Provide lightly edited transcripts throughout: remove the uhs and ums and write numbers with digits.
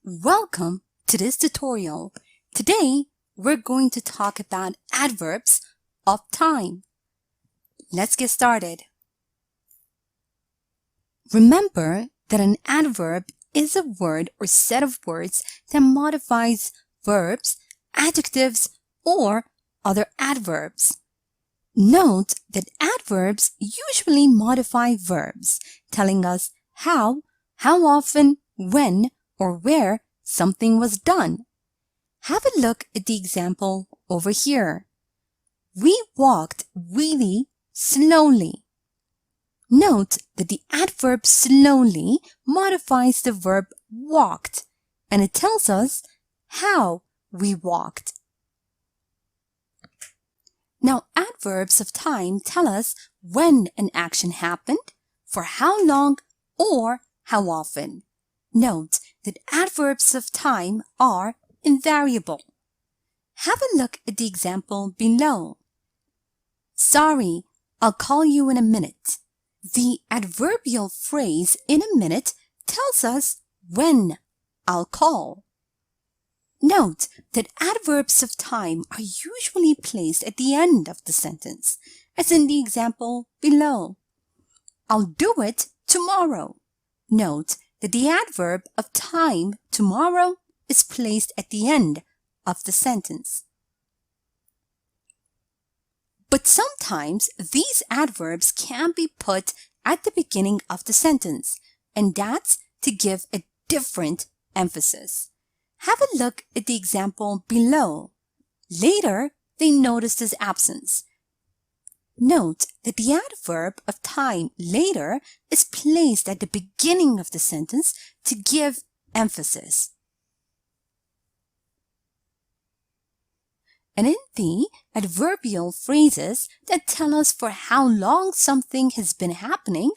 Welcome to this tutorial. Today, we're going to talk about adverbs of time. Let's get started. Remember that an adverb is a word or set of words that modifies verbs, adjectives, or other adverbs. Note that adverbs usually modify verbs, telling us how often, when, or where something was done. Have a look at the example over here. We walked really slowly. Note that the adverb slowly modifies the verb walked, and it tells us how we walked. Now, adverbs of time tell us when an action happened, for how long, or how often. Note that adverbs of time are invariable. Have a look at the example below. Sorry, I'll call you in a minute. The adverbial phrase in a minute tells us when I'll call. Note that adverbs of time are usually placed at the end of the sentence, as in the example below. I'll do it tomorrow. Note that the adverb of time tomorrow is placed at the end of the sentence. But sometimes these adverbs can be put at the beginning of the sentence, and that's to give a different emphasis. Have a look at the example below. Later, they noticed his absence. Note that the adverb of time later is placed at the beginning of the sentence to give emphasis. And in the adverbial phrases that tell us for how long something has been happening,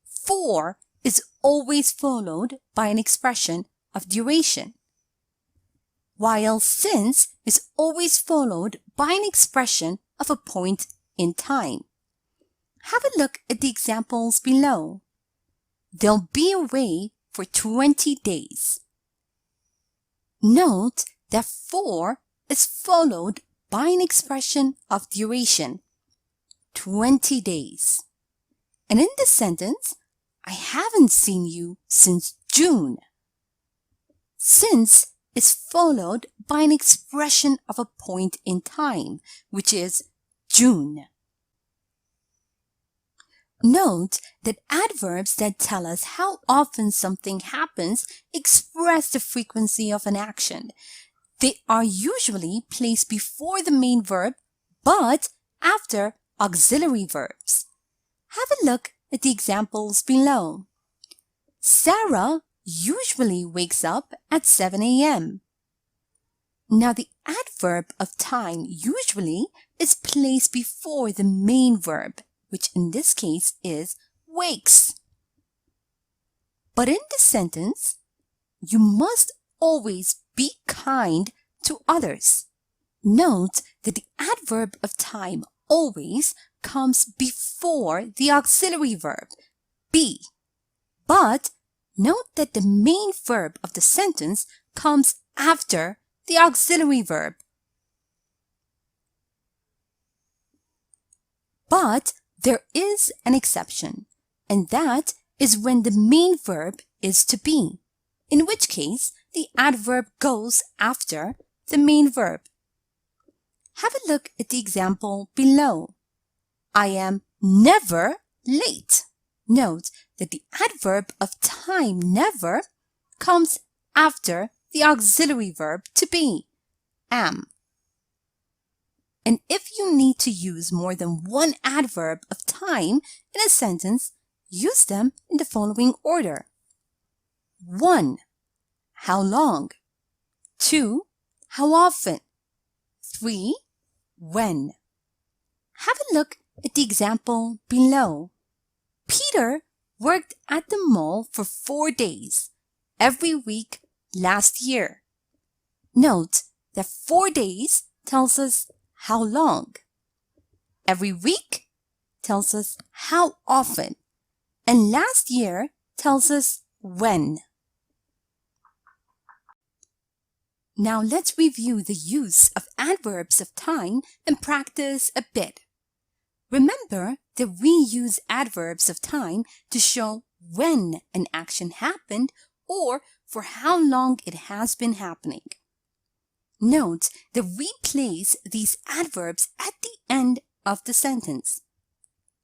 for is always followed by an expression of duration, while since is always followed by an expression of a point in time. Have a look at the examples below. They'll be away for 20 days. Note that for is followed by an expression of duration, 20 days. And in this sentence, I haven't seen you since June. Since is followed by an expression of a point in time, which is June. Note that adverbs that tell us how often something happens express the frequency of an action. They are usually placed before the main verb, but after auxiliary verbs. Have a look at the examples below. Sarah usually wakes up at 7 a.m. Now, the adverb of time usually is placed before the main verb, which in this case is wakes. But in this sentence, you must always be kind to others. Note that the adverb of time always comes before the auxiliary verb, be. But note that the main verb of the sentence comes after the auxiliary verb. But there is an exception, and that is when the main verb is to be, in which case the adverb goes after the main verb. Have a look at the example below. I am never late. Note that the adverb of time never comes after the auxiliary verb to be, am. And if you need to use more than one adverb of time in a sentence, use them in the following order. 1. How long? 2. How often? 3. When? Have a look at the example below. Peter worked at the mall for 4 days, every week last year. Note that 4 days tells us how long. Every week tells us how often. And last year tells us when. Now let's review the use of adverbs of time and practice a bit. Remember that we use adverbs of time to show when an action happened or for how long it has been happening. Note that we place these adverbs at the end of the sentence.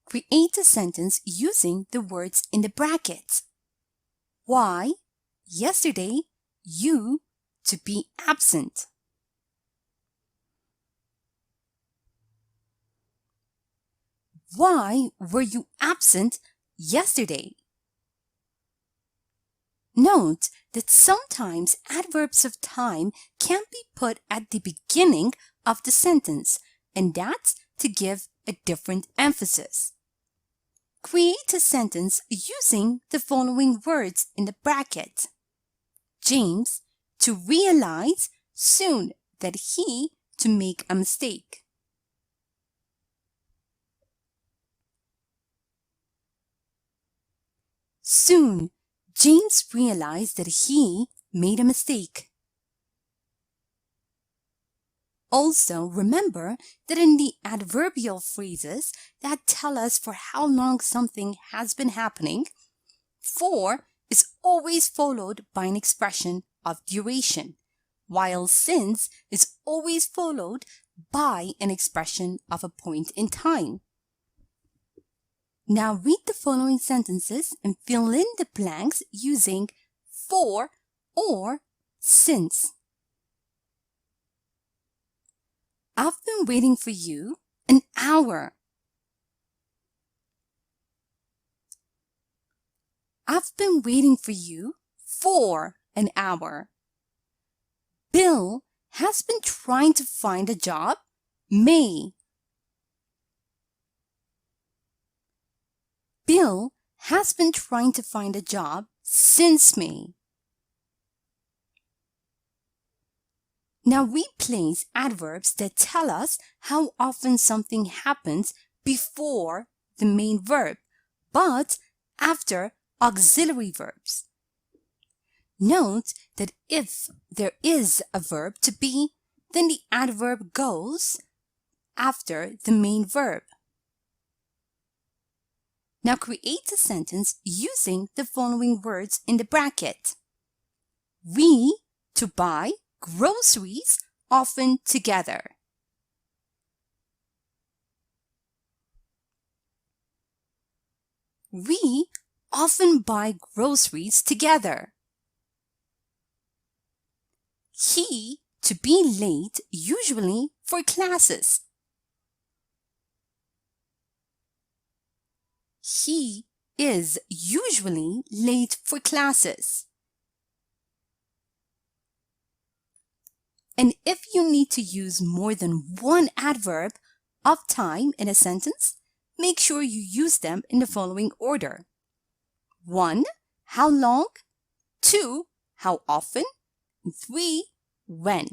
Create a sentence using the words in the brackets. Why, yesterday, you, to be absent. Why were you absent yesterday? Note that sometimes adverbs of time can be put at the beginning of the sentence, and that's to give a different emphasis. Create a sentence using the following words in the bracket. James, to realize soon that he to make a mistake. Soon, James realized that he made a mistake. Also, remember that in the adverbial phrases that tell us for how long something has been happening, for is always followed by an expression of duration, while since is always followed by an expression of a point in time. Now read the following sentences and fill in the blanks using for or since. I've been waiting for you an hour. I've been waiting for you for an hour. Bill has been trying to find a job. May. Bill has been trying to find a job since May. Now we place adverbs that tell us how often something happens before the main verb, but after auxiliary verbs. Note that if there is a verb to be, then the adverb goes after the main verb. Now create a sentence using the following words in the bracket. We to buy groceries often together. We often buy groceries together. He to be late usually for classes. He is usually late for classes. And if you need to use more than one adverb of time in a sentence, make sure you use them in the following order. 1. How long? 2. How often? 3. When?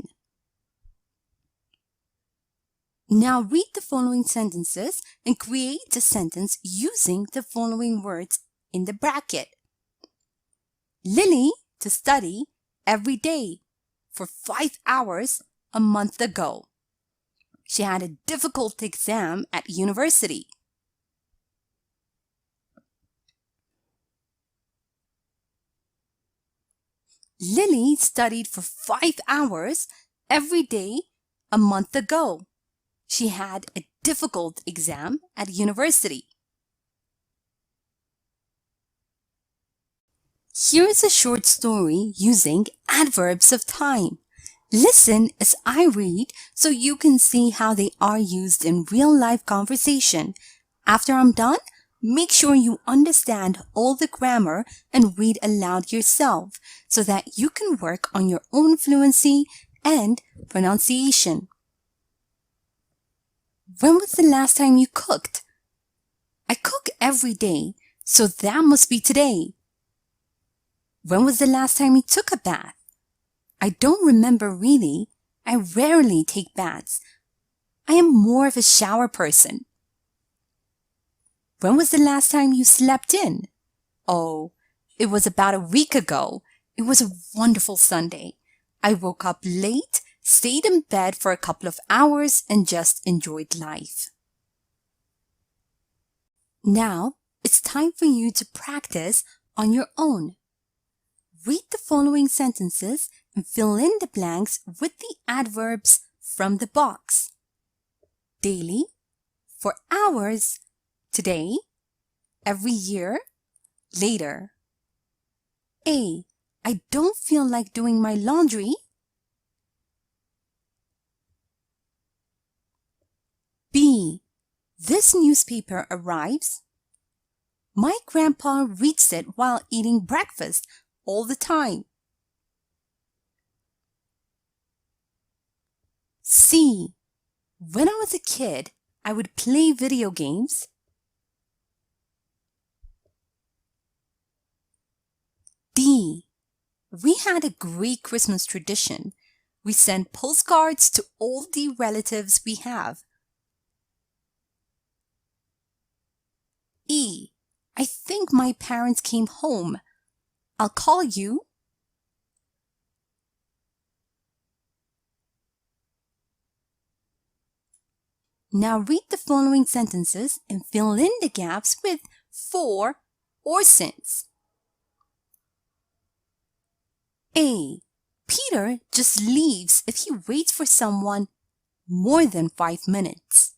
Now read the following sentences and create a sentence using the following words in the bracket. Lily to study every day for 5 hours a month ago. She had a difficult exam at university. Lily studied for 5 hours every day a month ago. She had a difficult exam at university. Here's a short story using adverbs of time. Listen as I read so you can see how they are used in real-life conversation. After I'm done, make sure you understand all the grammar and read aloud yourself so that you can work on your own fluency and pronunciation. When was the last time you cooked? I cook every day, so that must be today. When was the last time you took a bath? I don't remember really. I rarely take baths. I am more of a shower person. When was the last time you slept in? Oh, it was about a week ago. It was a wonderful Sunday. I woke up late, stayed in bed for a couple of hours, and just enjoyed life. Now, it's time for you to practice on your own. Read the following sentences and fill in the blanks with the adverbs from the box. Daily, for hours, today, every year, later. A. I don't feel like doing my laundry. B. This newspaper arrives. My grandpa reads it while eating breakfast all the time. C. When I was a kid, I would play video games. D. We had a great Christmas tradition. We sent postcards to all the relatives we have. E. I think my parents came home. I'll call you. Now read the following sentences and fill in the gaps with for or since. A. Peter just leaves if he waits for someone more than 5 minutes.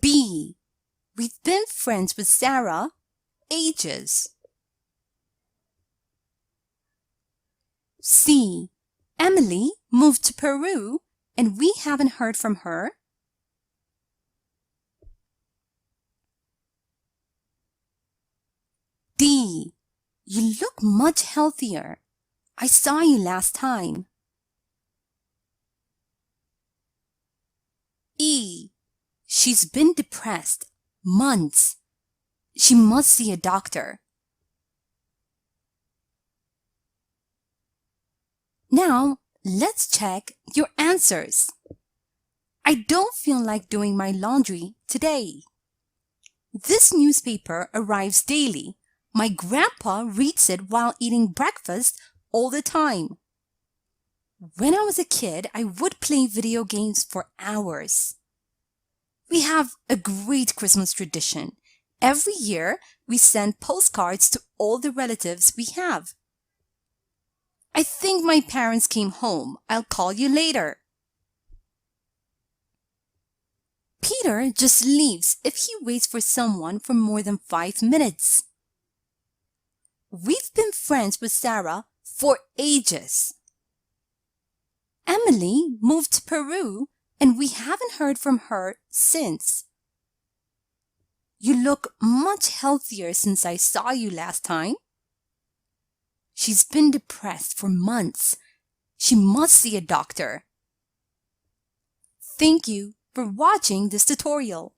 B. We've been friends with Sarah ages. C. Emily moved to Peru and we haven't heard from her. D. You look much healthier. I saw you last time. E. She's been depressed months. She must see a doctor. Now, let's check your answers. I don't feel like doing my laundry today. This newspaper arrives daily. My grandpa reads it while eating breakfast all the time. When I was a kid, I would play video games for hours. We have a great Christmas tradition. Every year, we send postcards to all the relatives we have. I think my parents came home. I'll call you later. Peter just leaves if he waits for someone for more than 5 minutes. We've been friends with Sarah for ages. Emily moved to Peru and we haven't heard from her since. You look much healthier since I saw you last time. She's been depressed for months. She must see a doctor. Thank you for watching this tutorial.